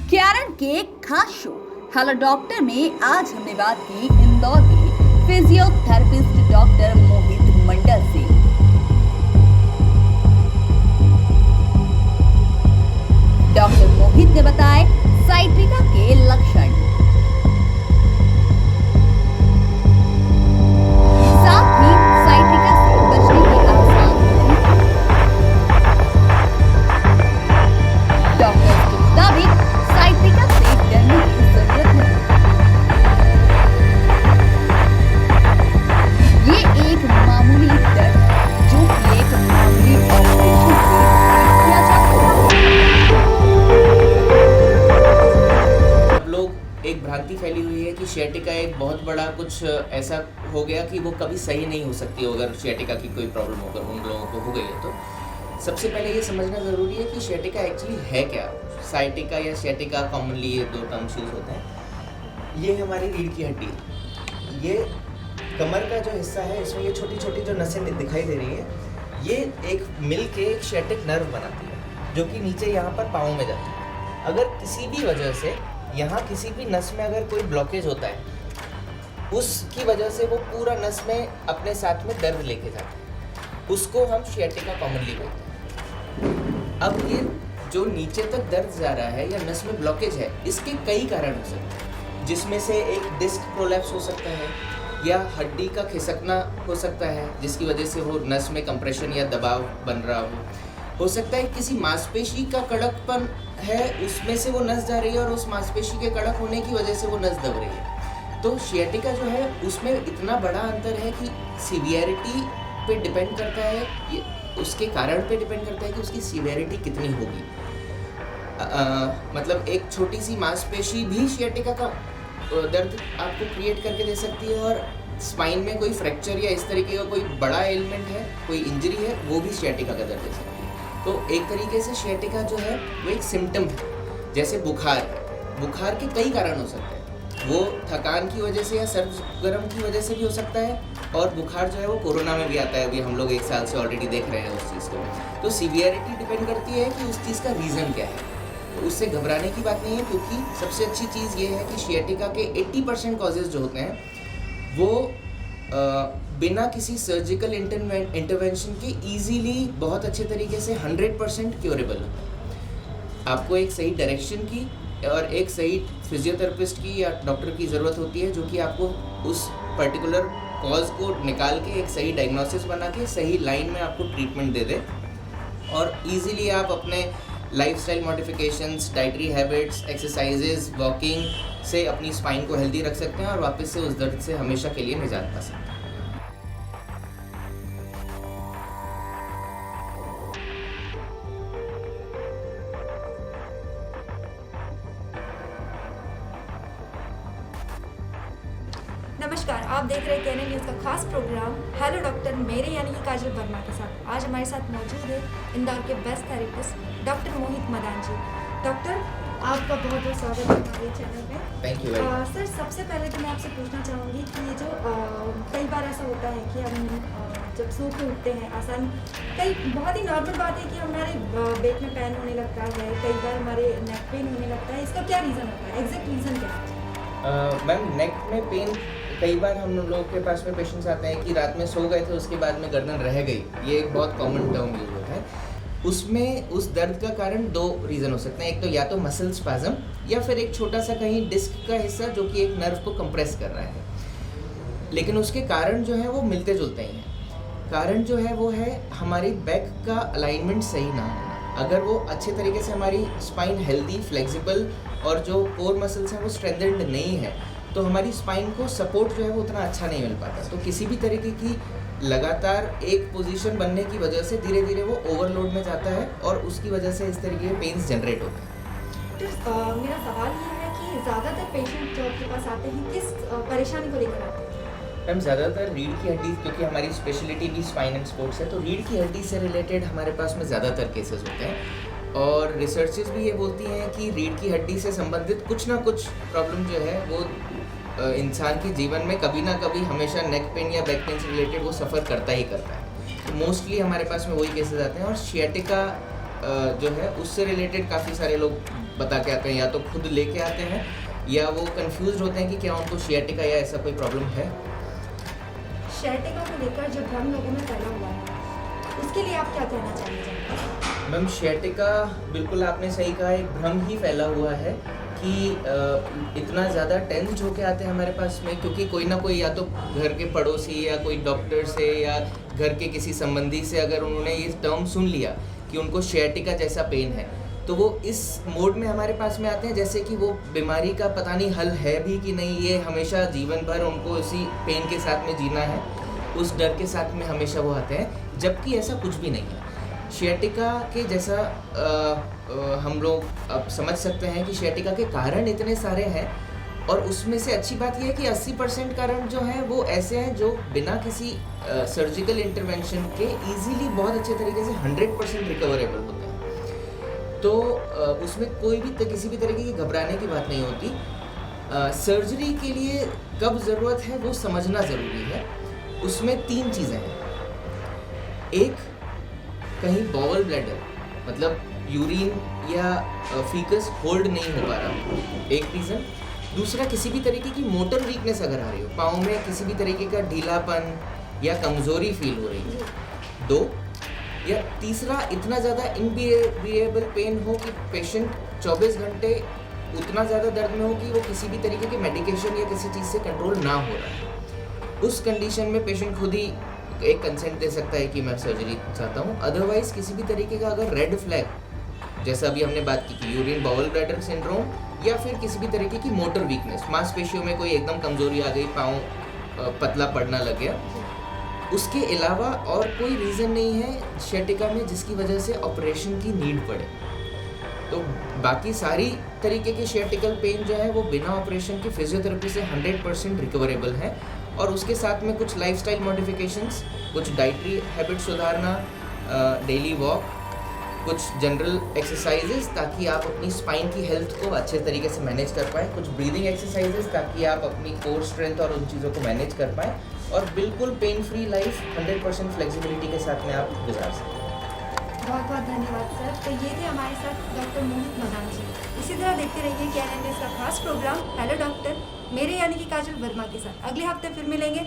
Karen के एक खास शो हेलो डॉक्टर में आज हमने बात की इंदौर के फिजियोथेरेपिस्ट डॉक्टर मोहित मंडल से। डॉक्टर मोहित ने बताए साइट्रिका के लक्षण, साथ ही साइट्रिका से बचने के आसान तरीके। डॉक्टर के मुताबिक साइट्रिका से डरने की जरूरत नहीं। ये एक मामूली दर्द है जो कि एक मामूली ऑपरेशन से ठीक किया जा सकता है। अब लोग एक भ्रांति फैली हुई है कि सियाटिका एक बहुत बड़ा कुछ ऐसा हो गया कि वो कभी सही नहीं हो सकती। अगर सियाटिका की कोई प्रॉब्लम होकर उन लोगों को हो गई है तो सबसे पहले ये समझना ज़रूरी है कि सियाटिका एक्चुअली है क्या। साइटिका या सियाटिका कॉमनली ये दो टर्म्स यूज होते हैं। ये हमारी रीढ़ की हड्डी है। ये कमर का जो हिस्सा है इसमें ये छोटी छोटी जो नसें दिखाई दे रही है ये एक मिल के एक सियाटिक नर्व बनाती है जो कि नीचे यहाँ पर पाँव में जाती है। अगर किसी भी वजह से यहाँ किसी भी नस में अगर कोई ब्लॉकेज होता है उसकी वजह से वो पूरा नस में अपने साथ में दर्द लेके जाता है, उसको हम सियाटिका कॉमनली बोलते हैं। अब ये जो नीचे तक दर्द जा रहा है या नस में ब्लॉकेज है इसके कई कारण हो सकते हैं, जिसमें से एक डिस्क प्रोलैप्स हो सकता है या हड्डी का खिसकना हो सकता है जिसकी वजह से वो नस में कंप्रेशन या दबाव बन रहा हो सकता है किसी मांसपेशी का कड़कपन है उसमें से वो नस जा रही है और उस मांसपेशी के कड़क होने की वजह से वो नस दब रही है। तो सियाटिका जो है उसमें इतना बड़ा अंतर है कि सीवियरिटी पे डिपेंड करता है, ये उसके कारण पे डिपेंड करता है कि उसकी सीवियरिटी कितनी होगी। मतलब एक छोटी सी मांसपेशी भी सियाटिका का दर्द आपको क्रिएट करके दे सकती है और स्पाइन में कोई फ्रैक्चर या इस तरीके का कोई बड़ा एलिमेंट है, कोई इंजरी है, वो भी सियाटिका का दर्द दे सकती है। तो एक तरीके से सियाटिका जो है वो एक सिम्टम है। जैसे बुखार के कई कारण हो सकते हैं। वो थकान की वजह से या सर्द गर्म की वजह से भी हो सकता है और बुखार जो है वो कोरोना में भी आता है। अभी हम लोग 1 साल से ऑलरेडी देख रहे हैं उस चीज़ को। तो सीवियरिटी डिपेंड करती है कि उस चीज़ का रीज़न क्या है। तो उससे घबराने की बात नहीं है क्योंकि सबसे अच्छी चीज़ ये है कि सियाटिका के 80% कॉजेज़ जो होते हैं वो बिना किसी सर्जिकल इंटरवेंशन के इजीली बहुत अच्छे तरीके से 100% क्योरेबल है। आपको एक सही डायरेक्शन की और एक सही फिजियोथेरेपिस्ट की या डॉक्टर की ज़रूरत होती है जो कि आपको उस पर्टिकुलर कॉज को निकाल के एक सही डायग्नोसिस बना के सही लाइन में आपको ट्रीटमेंट दे दे और इजीली आप अपने lifestyle modifications, dietary habits, exercises, walking से अपनी स्पाइन को हेल्दी रख सकते हैं और वापस से उस दर्द से हमेशा के लिए निजात पा सकते हैं। नमस्कार, आप देख रहे हैं कैनन न्यूज़ का खास प्रोग्राम हेलो डॉक्टर मेरे यानी कि काजल वर्मा के साथ। आज हमारे साथ मौजूद है इंदौर के बेस्ट थेरेपिस्ट डॉक्टर मोहित मदान जी। डॉक्टर, आपका बहुत बहुत स्वागत है हमारे चैनल में। Thank you. सर, सबसे पहले तो मैं आपसे पूछना चाहूँगी कि ये जो कई बार ऐसा होता है कि हम जब सो के उठते हैं बहुत ही नॉर्मल बात है कि हमारे पेट में पेन होने लगता है, कई बार हमारे नेक पेन होने लगता है। इसका क्या रीज़न होता है, एग्जैक्ट रीज़न क्या है? मैम, नेक में पेन कई बार हम लोगों के पास में पेशेंट्स आते हैं कि रात में सो गए थे उसके बाद में गर्दन रह गई। ये एक बहुत कॉमन टर्म यूज होता है। उसमें उस दर्द का कारण 2 रीज़न हो सकते हैं। एक तो या तो मसल स्पैज़म या फिर एक छोटा सा कहीं डिस्क का हिस्सा जो कि एक नर्व को कंप्रेस कर रहा है। लेकिन उसके कारण जो है वो मिलते जुलते ही हैं। कारण जो है वो है हमारी बैक का अलाइनमेंट सही ना होना। अगर वो अच्छे तरीके से हमारी स्पाइन हेल्दी, फ्लेक्सिबल और जो कोर मसल्स हैं वो स्ट्रेंथेंड नहीं है तो हमारी स्पाइन को सपोर्ट जो है वो उतना अच्छा नहीं मिल पाता। तो किसी भी तरीके की लगातार एक पोजीशन बनने की वजह से धीरे धीरे वो ओवरलोड में जाता है और उसकी वजह से इस तरीके के पेन्स जनरेट होते हैं। तो मेरा सवाल ये है कि ज़्यादातर पेशेंट जो आपके पास आते हैं किस परेशानी को लेकर आते हैं? मैम, ज़्यादातर रीढ़ की हड्डी, क्योंकि हमारी स्पेशलिटी भी स्पाइन एंड स्पोर्ट्स है तो रीढ़ की हड्डी से रिलेटेड हमारे पास में ज़्यादातर केसेस होते हैं। और रिसर्चेस भी ये बोलती हैं कि रीढ़ की हड्डी से संबंधित कुछ ना कुछ प्रॉब्लम जो है वो इंसान के जीवन में कभी ना कभी हमेशा नेक पेन या बैक पेन से रिलेटेड वो सफ़र करता ही करता है। तो मोस्टली हमारे पास में वही केसेस आते हैं और सियाटिका जो है उससे रिलेटेड काफ़ी सारे लोग बता के आते हैं, या तो खुद लेके आते हैं, या वो कंफ्यूज होते हैं कि क्या उनको शियाटिका या ऐसा कोई प्रॉब्लम है? शैटिका को लेकर जो भ्रम लोगों में फैला हुआ है, उसके लिए आप क्या कहना चाहेंगे? मैम, शियाटिका बिल्कुल आपने सही कहा, एक भ्रम ही फैला हुआ है कि इतना ज़्यादा टेंस होके आते हैं हमारे पास में, क्योंकि कोई ना कोई, या तो घर के पड़ोसी या कोई डॉक्टर से या घर के किसी संबंधी से अगर उन्होंने ये टर्म सुन लिया कि उनको शियाटिका जैसा पेन है, तो वो इस मोड में हमारे पास में आते हैं जैसे कि वो बीमारी का पता नहीं हल है भी कि नहीं, ये हमेशा जीवन भर उनको उसी पेन के साथ में जीना है, उस डर के साथ में हमेशा वो आते हैं, जबकि ऐसा कुछ भी नहीं है। शियाटिका के जैसा हम लोग अब समझ सकते हैं कि शियाटिका के कारण इतने सारे हैं, और उसमें से अच्छी बात यह है कि 80% कारण जो हैं वो ऐसे हैं जो बिना किसी सर्जिकल इंटरवेंशन के इजीली बहुत अच्छे तरीके से 100% रिकवरेबल होते हैं। तो उसमें कोई भी किसी भी तरीके की घबराने की बात नहीं होती। सर्जरी के लिए कब ज़रूरत है वो समझना ज़रूरी है। उसमें 3 चीज़ें हैं। एक, कहीं बॉवल ब्लैडर मतलब यूरिन या फीकस होल्ड नहीं हो पा रहा, एक रीज़न। दूसरा, किसी भी तरीके की मोटर वीकनेस अगर आ रही हो, पाँव में किसी भी तरीके का ढीलापन या कमज़ोरी फील हो रही है। 2, या तीसरा, इतना ज़्यादा इनबियरेबल पेन हो कि पेशेंट 24 घंटे उतना ज़्यादा दर्द में हो कि वो किसी भी तरीके के मेडिकेशन या किसी चीज़ से कंट्रोल ना हो रहा है। उस कंडीशन में पेशेंट खुद ही एक कंसेंट दे सकता है कि मैं सर्जरी चाहता हूँ। अदरवाइज किसी भी तरीके का अगर रेड फ्लैग, जैसा अभी हमने बात की कि यूरिन बाउल ब्लैडर सिंड्रोम, या फिर किसी भी तरीके की मोटर वीकनेस, मांसपेशियों में कोई एकदम कमज़ोरी आ गई, पाँव पतला पड़ना लग गया, उसके अलावा और कोई रीज़न नहीं है शियाटिका में जिसकी वजह से ऑपरेशन की नीड पड़े। तो बाकी सारी तरीके के शियाटिकल पेन जो है वो बिना ऑपरेशन की फिजियोथेरेपी से 100% रिकवरेबल है। और उसके साथ में कुछ लाइफस्टाइल मॉडिफिकेशंस, कुछ डाइटरी हैबिट सुधारना, डेली वॉक, कुछ जनरल एक्सरसाइजेस ताकि आप अपनी स्पाइन की हेल्थ को अच्छे तरीके से मैनेज कर पाएँ, कुछ ब्रीदिंग एक्सरसाइजेस ताकि आप अपनी कोर स्ट्रेंथ और उन चीज़ों को मैनेज कर पाएँ, और बिल्कुल पेन फ्री लाइफ 100% फ्लेक्सिबिलिटी के साथ में आप गुजार सकें। बहुत बहुत धन्यवाद सर। तो ये थे हमारे साथ डॉक्टर मोहित मदान जी। इसी तरह देखते रहिए KNN का खास प्रोग्राम हेलो डॉक्टर, मेरे यानी कि काजल वर्मा के साथ। अगले हफ्ते फिर मिलेंगे।